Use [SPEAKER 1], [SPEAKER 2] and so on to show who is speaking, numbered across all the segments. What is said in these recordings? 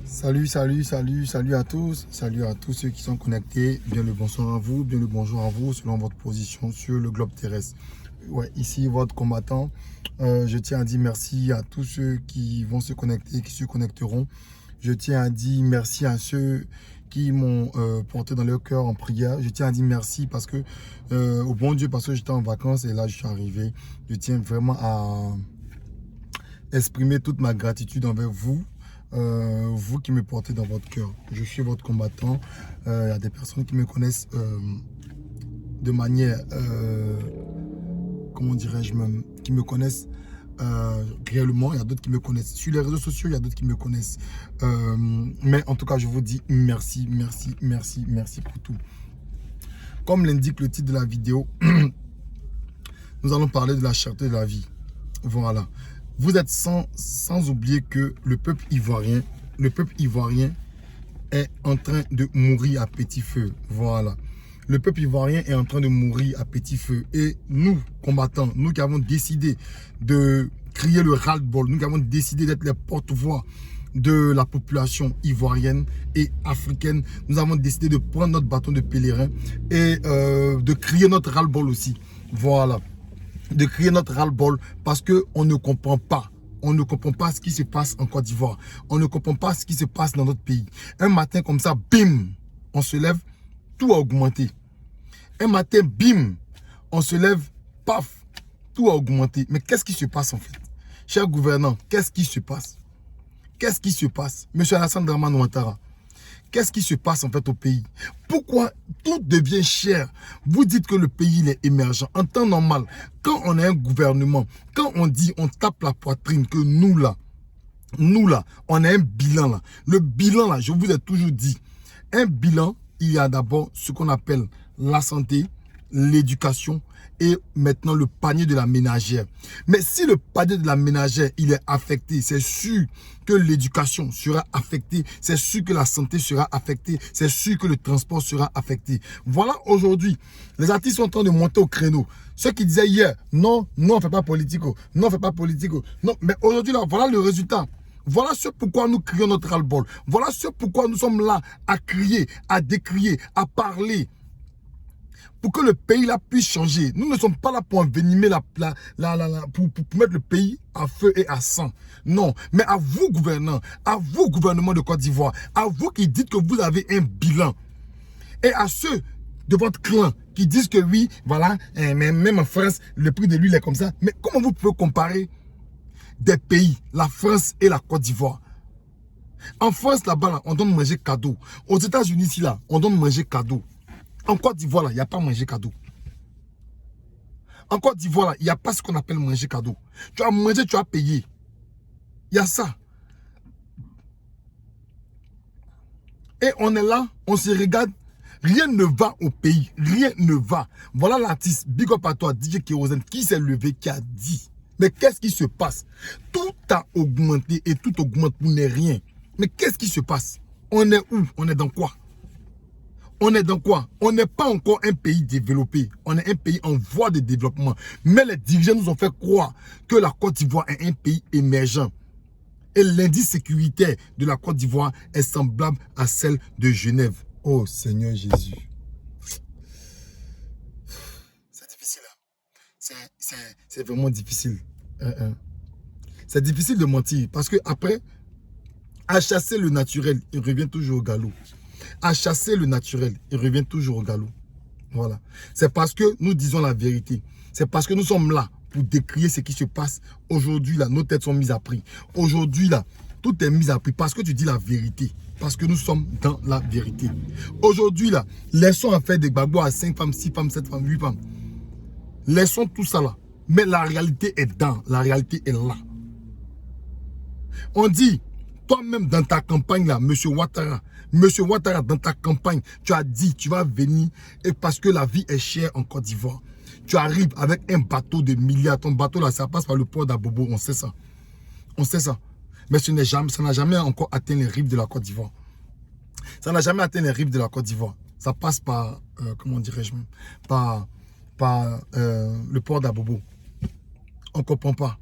[SPEAKER 1] Salut à tous. Salut à tous ceux qui sont connectés. Bien le bonsoir à vous, bien le bonjour à vous selon votre position sur le globe terrestre. Ouais, ici votre combattant. Je tiens à dire merci à tous ceux qui vont se connecter, qui se connecteront. Je tiens à dire merci à ceux qui m'ont porté dans leur cœur en prière. Je tiens à dire merci parce que, au bon Dieu, parce que j'étais en vacances et là je suis arrivé. Je tiens vraiment à exprimer toute ma gratitude envers vous. Vous qui me portez dans votre cœur. Je suis votre combattant. Il y a des personnes qui me connaissent de manière, comment dirais-je même, qui me connaissent réellement. Il y a d'autres qui me connaissent sur les réseaux sociaux, il y a d'autres qui me connaissent. Mais en tout cas, je vous dis merci, merci, merci, merci pour tout. Comme l'indique le titre de la vidéo, nous allons parler de la cherté de la vie. Voilà. Vous êtes sans oublier que le peuple ivoirien est en train de mourir à petit feu. Voilà. Le peuple ivoirien est en train de mourir à petit feu. Et nous, combattants, nous qui avons décidé de crier le ras-le-bol, nous qui avons décidé d'être les porte-voix de la population ivoirienne et africaine, nous avons décidé de prendre notre bâton de pèlerin et de crier notre ras-le-bol aussi. Voilà. De crier notre ras-le-bol parce qu'on ne comprend pas. On ne comprend pas ce qui se passe en Côte d'Ivoire. On ne comprend pas ce qui se passe dans notre pays. Un matin comme ça, bim, on se lève, tout a augmenté. Un matin, bim, on se lève, paf, tout a augmenté. Mais qu'est-ce qui se passe en fait? Cher gouvernant, qu'est-ce qui se passe? Qu'est-ce qui se passe? Monsieur Alassane Dramane Ouattara, qu'est-ce qui se passe en fait au pays? Pourquoi tout devient cher? Vous dites que le pays il est émergent. En temps normal, quand on a un gouvernement, quand on dit, on tape la poitrine, que nous là, on a un bilan là. Le bilan là, je vous ai toujours dit, un bilan, il y a d'abord ce qu'on appelle la santé, l'éducation et maintenant le panier de la ménagère. Mais si le panier de la ménagère il est affecté, c'est sûr que l'éducation sera affectée, c'est sûr que la santé sera affectée, c'est sûr que le transport sera affecté. Voilà aujourd'hui, les artistes sont en train de monter au créneau. Ceux qui disaient hier, non, on ne fait pas politique, non, on ne fait pas politique, non, mais aujourd'hui là, voilà le résultat. Voilà ce pourquoi nous crions notre ras-le-bol. Voilà ce pourquoi nous sommes là à crier, à décrier, à parler. Pour que le pays là puisse changer. Nous ne sommes pas là pour envenimer pour mettre le pays à feu et à sang. Non, mais à vous gouvernants, à vous gouvernement de Côte d'Ivoire, à vous qui dites que vous avez un bilan. Et à ceux de votre clan qui disent que oui, voilà, même en France, le prix de l'huile est comme ça. Mais comment vous pouvez comparer des pays, la France et la Côte d'Ivoire? En France, là-bas, on donne manger cadeau. Aux États-Unis, ici, là, on donne manger cadeau. En Côte d'Ivoire, là, il n'y a pas manger cadeau. En Côte d'Ivoire, là, il n'y a pas ce qu'on appelle manger cadeau. Tu as mangé, tu as payé. Il y a ça. Et on est là, on se regarde. Rien ne va au pays. Rien ne va. Voilà l'artiste, big up à toi, DJ Kérosène, qui s'est levé, qui a dit. Mais qu'est-ce qui se passe? Tout a augmenté et tout augmente pour ne rien. Mais qu'est-ce qui se passe? On est où? On est dans quoi? On est dans quoi? On n'est pas encore un pays développé. On est un pays en voie de développement. Mais les dirigeants nous ont fait croire que la Côte d'Ivoire est un pays émergent. Et l'indice sécuritaire de la Côte d'Ivoire est semblable à celle de Genève. Oh Seigneur Jésus. C'est difficile. C'est vraiment difficile. C'est difficile de mentir. Parce que après, à chasser le naturel, il revient toujours au galop. À chasser le naturel, il revient toujours au galop. Voilà. C'est parce que nous disons la vérité. C'est parce que nous sommes là pour décrier ce qui se passe. Aujourd'hui, là, nos têtes sont mises à prix. Aujourd'hui, là, tout est mis à prix parce que tu dis la vérité. Parce que nous sommes dans la vérité. Aujourd'hui, là, laissons à faire des babous à 5 femmes, 6 femmes, 7 femmes, 8 femmes. Laissons tout ça là. Mais la réalité est dans. La réalité est là. On dit, toi-même dans ta campagne là, Monsieur Ouattara, dans ta campagne, tu as dit, tu vas venir et parce que la vie est chère en Côte d'Ivoire. Tu arrives avec un bateau de milliards. Ton bateau là, ça passe par le port d'Abobo, on sait ça. On sait ça. Mais ça n'a jamais encore atteint les rives de la Côte d'Ivoire. Ça n'a jamais atteint les rives de la Côte d'Ivoire. Ça passe par, comment dirais-je, par le port d'Abobo. On ne comprend pas.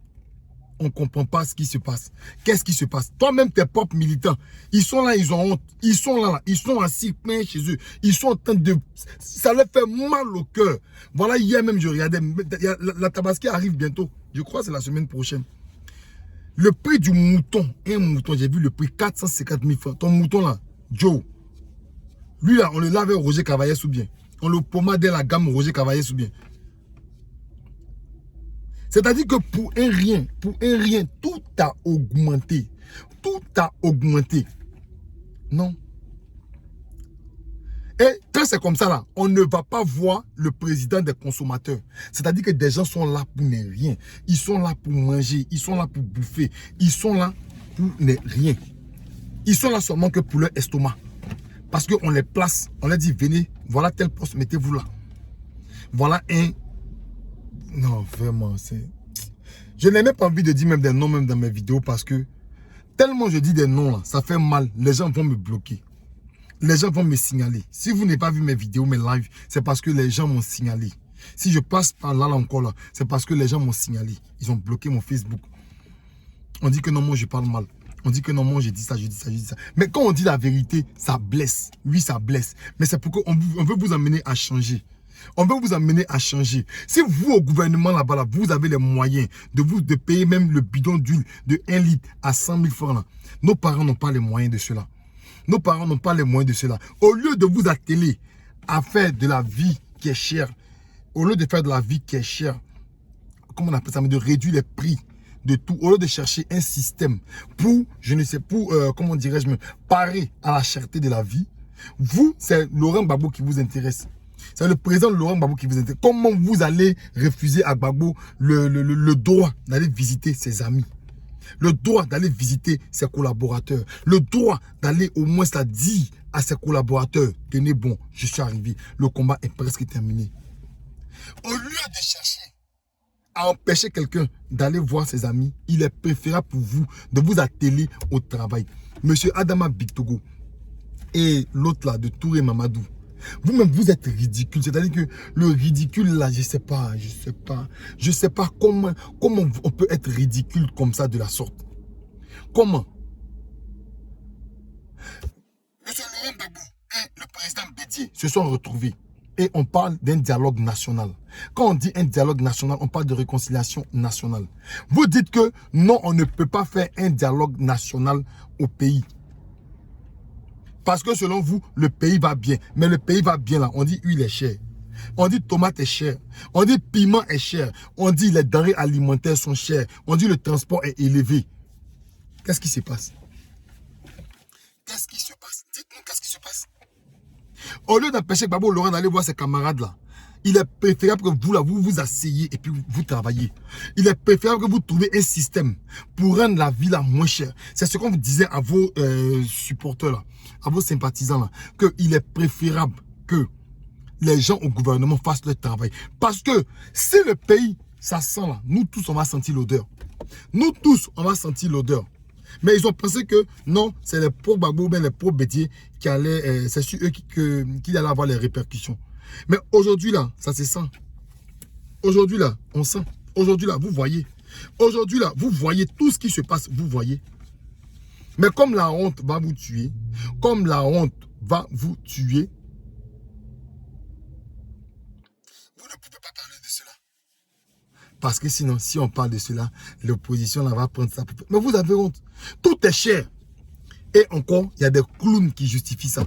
[SPEAKER 1] on ne comprend pas ce qui se passe. Qu'est-ce qui se passe? Toi-même, tes propres militants, ils sont là, ils ont honte. Ils sont là, ils sont assis plein chez eux. Ils sont en train de... Ça leur fait mal au cœur. Voilà, hier même, je regardais. La Tabaski arrive bientôt. Je crois que c'est la semaine prochaine. Le prix du mouton, un mouton, j'ai vu le prix 450 000 francs. Ton mouton là, Joe, lui là, on le lave Roger Cavaillès ou bien. On le pommadait la gamme Roger Cavaillès ou bien. C'est-à-dire que pour un rien, tout a augmenté. Tout a augmenté. Non. Et quand c'est comme ça, là, on ne va pas voir le président des consommateurs. C'est-à-dire que des gens sont là pour ne rien. Ils sont là pour manger. Ils sont là pour bouffer. Ils sont là pour ne rien. Ils sont là seulement que pour leur estomac. Parce qu'on les place. On leur dit, venez, voilà tel poste, mettez-vous là. Voilà un... Non, vraiment, c'est... Je n'ai même pas envie de dire même des noms même dans mes vidéos parce que tellement je dis des noms là, ça fait mal. Les gens vont me bloquer. Les gens vont me signaler. Si vous n'avez pas vu mes vidéos, mes lives, c'est parce que les gens m'ont signalé. Si je passe par là encore là, c'est parce que les gens m'ont signalé. Ils ont bloqué mon Facebook. On dit que non, moi je parle mal. On dit que non, moi je dis ça, je dis ça, je dis ça. Mais quand on dit la vérité, ça blesse. Oui, ça blesse. Mais c'est pourquoi on veut vous amener à changer. On veut vous amener à changer. Si vous, au gouvernement là-bas, là, vous avez les moyens de payer même le bidon d'huile de 1 litre à 100 000 francs, là, nos parents n'ont pas les moyens de cela. Nos parents n'ont pas les moyens de cela. Au lieu de vous atteler à faire de la vie qui est chère, au lieu de faire de la vie qui est chère, comment on appelle ça, mais de réduire les prix de tout, au lieu de chercher un système pour, je ne sais, pour, comment dirais-je, parer à la cherté de la vie, vous, c'est Laurent Gbagbo qui vous intéresse. C'est le président Laurent Gbagbo qui vous intéresse. Comment vous allez refuser à Gbagbo le droit d'aller visiter ses amis? Le droit d'aller visiter ses collaborateurs. Le droit d'aller au moins dire à ses collaborateurs, tenez bon, je suis arrivé. Le combat est presque terminé. Au lieu de chercher à empêcher quelqu'un d'aller voir ses amis, il est préférable pour vous de vous atteler au travail. Monsieur Adama Bictogo et l'autre là de Touré Mamadou, vous-même, vous êtes ridicule. C'est-à-dire que le ridicule, là, je sais pas comment on peut être ridicule comme ça de la sorte. Comment? Monsieur Laurent Gbagbo et le président Bédié se sont retrouvés et on parle d'un dialogue national. Quand on dit un dialogue national, on parle de réconciliation nationale. Vous dites que non, on ne peut pas faire un dialogue national au pays. Parce que selon vous, le pays va bien. Mais le pays va bien là. On dit huile est chère. On dit tomate est chère. On dit piment est cher. On dit les denrées alimentaires sont chères. On dit le transport est élevé. Qu'est-ce qui se passe? Qu'est-ce qui se passe? Dites-nous qu'est-ce qui se passe? Au lieu d'empêcher Gbagbo Laurent d'aller voir ses camarades là, il est préférable que vous là, vous vous asseyez et puis vous travaillez. Il est préférable que vous trouviez un système pour rendre la vie là moins chère. C'est ce qu'on vous disait à vos supporters là, à vos sympathisants là, qu'il est préférable que les gens au gouvernement fassent leur travail. Parce que si le pays, ça sent là, nous tous on va sentir l'odeur. Nous tous on va sentir l'odeur. Mais ils ont pensé que non, c'est les pro Gbagbo, les pro Bédié qui allaient, c'est sur eux qui allaient avoir les répercussions. Mais aujourd'hui là, ça se sent. Aujourd'hui là, on sent. Aujourd'hui là, vous voyez. Aujourd'hui là, vous voyez tout ce qui se passe, vous voyez. Mais comme la honte va vous tuer, comme la honte va vous tuer, vous ne pouvez pas parler de cela. Parce que sinon, si on parle de cela, l'opposition là va prendre ça. Mais vous avez honte. Tout est cher. Et encore, il y a des clowns qui justifient ça.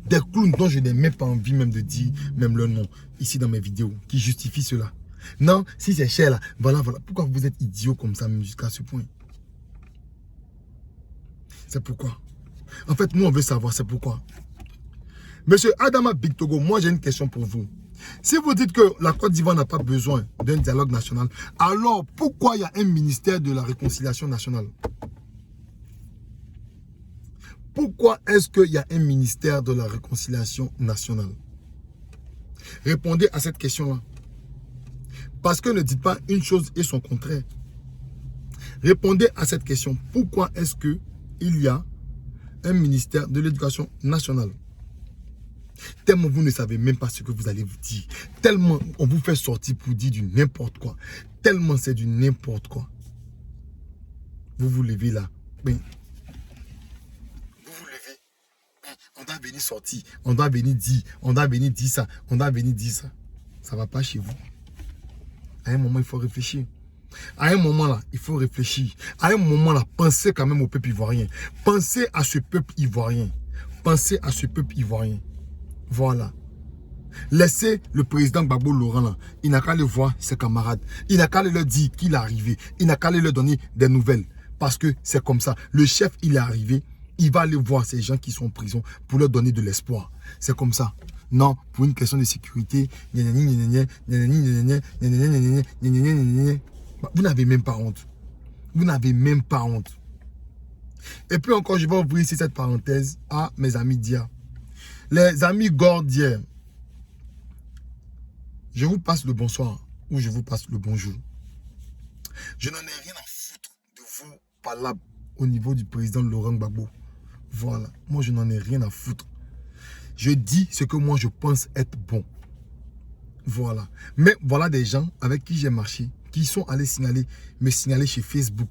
[SPEAKER 1] Des clowns dont je n'ai même pas envie même de dire même le nom ici dans mes vidéos, qui justifient cela. Non, si c'est cher là, voilà. Pourquoi vous êtes idiot comme ça même jusqu'à ce point? C'est pourquoi. En fait, nous on veut savoir, c'est pourquoi. Monsieur Adama Bictogo, moi j'ai une question pour vous. Si vous dites que la Côte d'Ivoire n'a pas besoin d'un dialogue national, alors pourquoi il y a un ministère de la réconciliation nationale? Pourquoi est-ce qu'il y a un ministère de la réconciliation nationale? Répondez à cette question-là. Parce que ne dites pas une chose et son contraire. Répondez à cette question. Pourquoi est-ce qu'il y a un ministère de l'éducation nationale? Tellement vous ne savez même pas ce que vous allez vous dire. Tellement on vous fait sortir pour dire du n'importe quoi. Tellement c'est du n'importe quoi. vous vous levez là. Mais, vous vous levez. On doit venir sortir. On doit venir dire. On doit venir dire ça. On doit venir dire ça. Ça ne va pas chez vous. À un moment, il faut réfléchir. À un moment là, il faut réfléchir. À un moment là, pensez quand même au peuple ivoirien. Pensez à ce peuple ivoirien. Pensez à ce peuple ivoirien. Voilà. Laissez le président Gbagbo Laurent là. Il n'a qu'à aller voir ses camarades. Il n'a qu'à aller leur dire qu'il est arrivé. Il n'a qu'à aller leur donner des nouvelles. Parce que c'est comme ça. Le chef, il est arrivé. Il va aller voir ces gens qui sont en prison pour leur donner de l'espoir. C'est comme ça. Non, pour une question de sécurité. Vous n'avez même pas honte. Vous n'avez même pas honte. Et puis encore, je vais ouvrir ici cette parenthèse à mes amis d'hier. Les amis gordiens, je vous passe le bonsoir ou je vous passe le bonjour. Je n'en ai rien à foutre de vos palabres au niveau du président Laurent Gbagbo. Voilà, moi je n'en ai rien à foutre. Je dis ce que moi je pense être bon. Voilà. Mais voilà des gens avec qui j'ai marché, qui sont allés me signaler chez Facebook.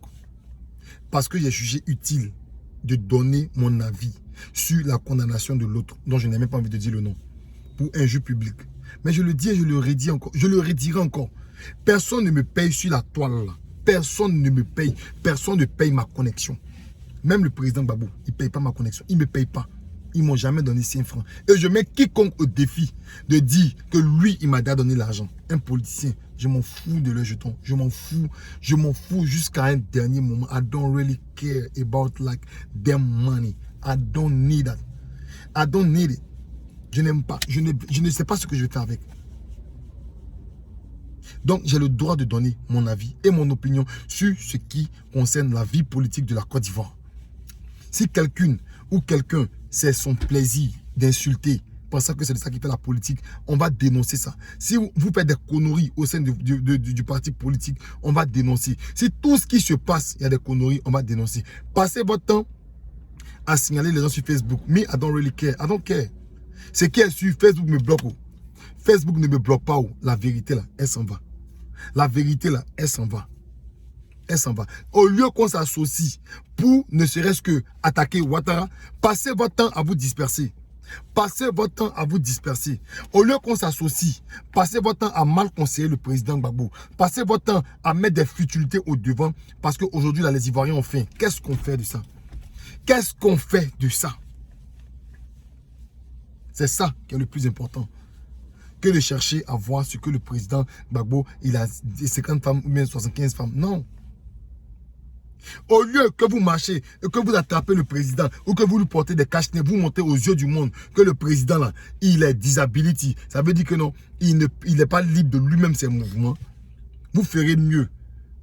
[SPEAKER 1] Parce que j'ai jugé utile de donner mon avis sur la condamnation de l'autre, dont je n'ai même pas envie de dire le nom, pour injure publique. Mais je le dis et je le redis encore, je le redirai encore. Personne ne me paye sur la toile là. Personne ne me paye. Personne ne paye ma connexion. Même le président Gbagbo, il ne paye pas ma connexion. Il ne me paye pas. Ils ne m'ont jamais donné 5 francs. Et je mets quiconque au défi de dire que lui, il m'a déjà donné l'argent. Un politicien, je m'en fous de leur jeton. Je m'en fous. Je m'en fous jusqu'à un dernier moment. I don't really care about like their money. I don't need that. I don't need it. Je n'aime pas. Je ne sais pas ce que je vais faire avec. Donc, j'ai le droit de donner mon avis et mon opinion sur ce qui concerne la vie politique de la Côte d'Ivoire. Si quelqu'un ou quelqu'un, c'est son plaisir d'insulter, pensant que c'est de ça qui fait la politique, on va dénoncer ça. Si vous faites des conneries au sein du parti politique, on va dénoncer. Si tout ce qui se passe, il y a des conneries, on va dénoncer. Passez votre temps à signaler les gens sur Facebook. Me, I don't really care. I don't care. Ce qui est sur Facebook me bloque. Facebook ne me bloque pas. La vérité là, elle s'en va. La vérité là, elle s'en va. Elle s'en va. Au lieu qu'on s'associe pour ne serait-ce que attaquer Ouattara, passez votre temps à vous disperser. Passez votre temps à vous disperser. Au lieu qu'on s'associe, passez votre temps à mal conseiller le président Gbagbo. Passez votre temps à mettre des futilités au devant parce qu'aujourd'hui, là, les Ivoiriens ont faim. Qu'est-ce qu'on fait de ça? Qu'est-ce qu'on fait de ça? C'est ça qui est le plus important. Que de chercher à voir ce que le président Gbagbo, il a 50 femmes ou bien 75 femmes. Non. Au lieu que vous marchez et que vous attrapez le président ou que vous lui portez des cache-nez, vous montrez aux yeux du monde que le président là, il est disability. Ça veut dire que non, il n'est pas libre de lui-même ses mouvements. Vous ferez mieux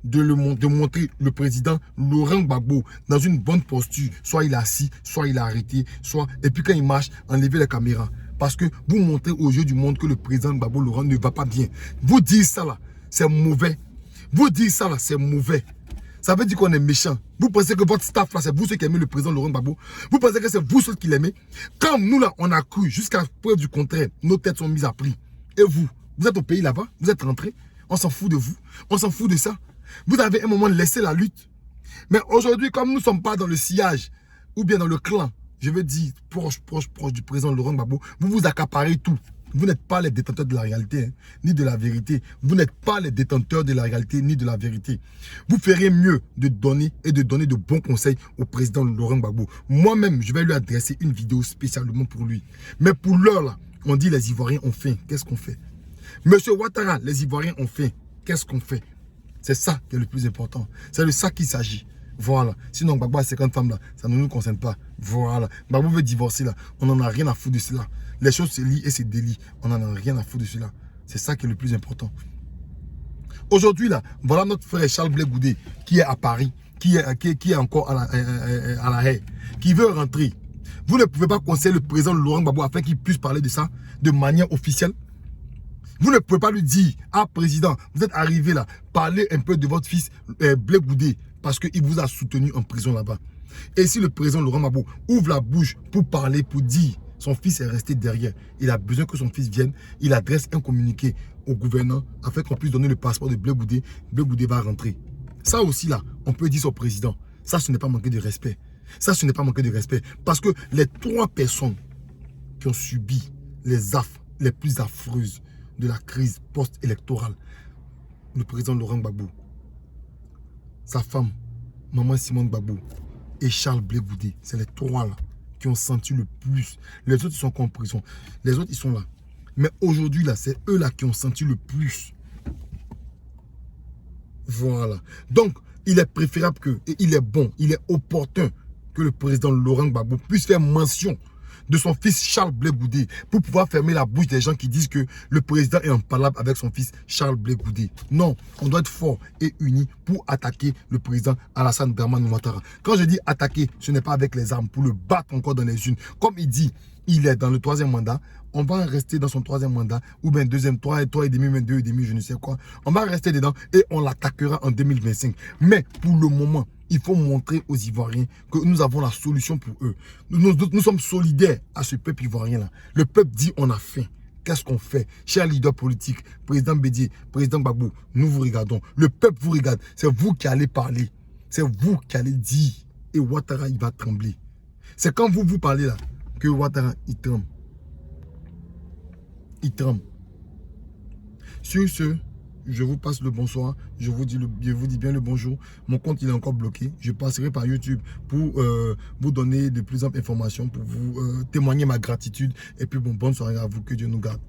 [SPEAKER 1] de montrer le président Laurent Gbagbo dans une bonne posture. Soit il est assis, soit il est arrêté, soit... Et puis quand il marche, enlevez les caméras. Parce que vous montrez aux yeux du monde que le président Gbagbo Laurent ne va pas bien. Vous dire ça là, c'est mauvais. Vous dire ça là, c'est mauvais. Ça veut dire qu'on est méchant. Vous pensez que votre staff là, c'est vous ceux qui aimez le président Laurent Gbagbo. Vous pensez que c'est vous ceux qui l'aimez. Quand nous là, on a cru, jusqu'à preuve du contraire, nos têtes sont mises à prix. Et vous êtes au pays là-bas, vous êtes rentrés. On s'en fout de vous. On s'en fout de ça. Vous avez un moment laissé la lutte. Mais aujourd'hui, comme nous ne sommes pas dans le sillage, ou bien dans le clan, je veux dire, proche du président Laurent Gbagbo, vous vous accaparez tout. Vous n'êtes pas les détenteurs de la réalité, hein, ni de la vérité. Vous n'êtes pas les détenteurs de la réalité, ni de la vérité. Vous ferez mieux de donner de bons conseils au président Laurent Gbagbo. Moi-même, je vais lui adresser une vidéo spécialement pour lui. Mais pour l'heure, là, on dit les Ivoiriens ont faim. Qu'est-ce qu'on fait? Monsieur Ouattara, les Ivoiriens ont faim. Qu'est-ce qu'on fait? C'est ça qui est le plus important. C'est de ça qu'il s'agit. Voilà. Sinon, Gbagbo a 50 femmes là, ça ne nous concerne pas. Voilà. Gbagbo veut divorcer là. On n'en a rien à foutre de cela. Les choses se lient et se délient. On n'en a rien à foutre de cela. C'est ça qui est le plus important. Aujourd'hui là, voilà notre frère Charles Blé Goudé qui est à Paris, qui est encore à la haie, qui veut rentrer. Vous ne pouvez pas conseiller le président Laurent Gbagbo afin qu'il puisse parler de ça de manière officielle. Vous ne pouvez pas lui dire, ah président, vous êtes arrivé là, parlez un peu de votre fils Blé Goudé, parce qu'il vous a soutenu en prison là-bas. Et si le président Laurent Gbagbo ouvre la bouche pour parler, pour dire, son fils est resté derrière, il a besoin que son fils vienne, il adresse un communiqué au gouverneur afin qu'on puisse donner le passeport de Blé Goudé va rentrer. Ça aussi là, on peut dire au président, Ça, ce n'est pas manquer de respect. Ça, ce n'est pas manquer de respect. Parce que les 3 personnes qui ont subi les affres les plus affreuses de la crise post-électorale, le président Laurent Gbagbo, sa femme, Maman Simone Gbagbo et Charles Blé Goudé, c'est les 3 là qui ont senti le plus. Les autres, ils sont en prison. Les autres, ils sont là. Mais aujourd'hui, là, c'est eux là qui ont senti le plus. Voilà. Donc, il est préférable que, et il est bon, il est opportun que le président Laurent Gbagbo puisse faire mention de son fils Charles Blé Goudé pour pouvoir fermer la bouche des gens qui disent que le président est en palabre avec son fils Charles Blé Goudé. Non, on doit être fort et unis pour attaquer le président Alassane Dramane Ouattara. Quand je dis attaquer, ce n'est pas avec les armes, pour le battre encore dans les unes. Comme il dit, il est dans le 3e mandat, on va rester dans son 3e mandat, ou bien 2e, 3 et demi, même 2 et demi, je ne sais quoi. On va rester dedans et on l'attaquera en 2025. Mais pour le moment, il faut montrer aux Ivoiriens que nous avons la solution pour eux. Nous sommes solidaires à ce peuple ivoirien-là. Le peuple dit on a faim. Qu'est-ce qu'on fait? Chers leaders politiques, président Bédié, président Gbagbo, nous vous regardons. Le peuple vous regarde. C'est vous qui allez parler. C'est vous qui allez dire. Et Ouattara, il va trembler. C'est quand vous parlez là que Ouattara, il tremble. Il tremble. Sur ce, je vous passe le bonsoir, je vous dis bien le bonjour. Mon compte il est encore bloqué. Je passerai par YouTube pour vous donner de plus amples informations, pour vous témoigner ma gratitude. Et puis bon, bonne soirée à vous, que Dieu nous garde.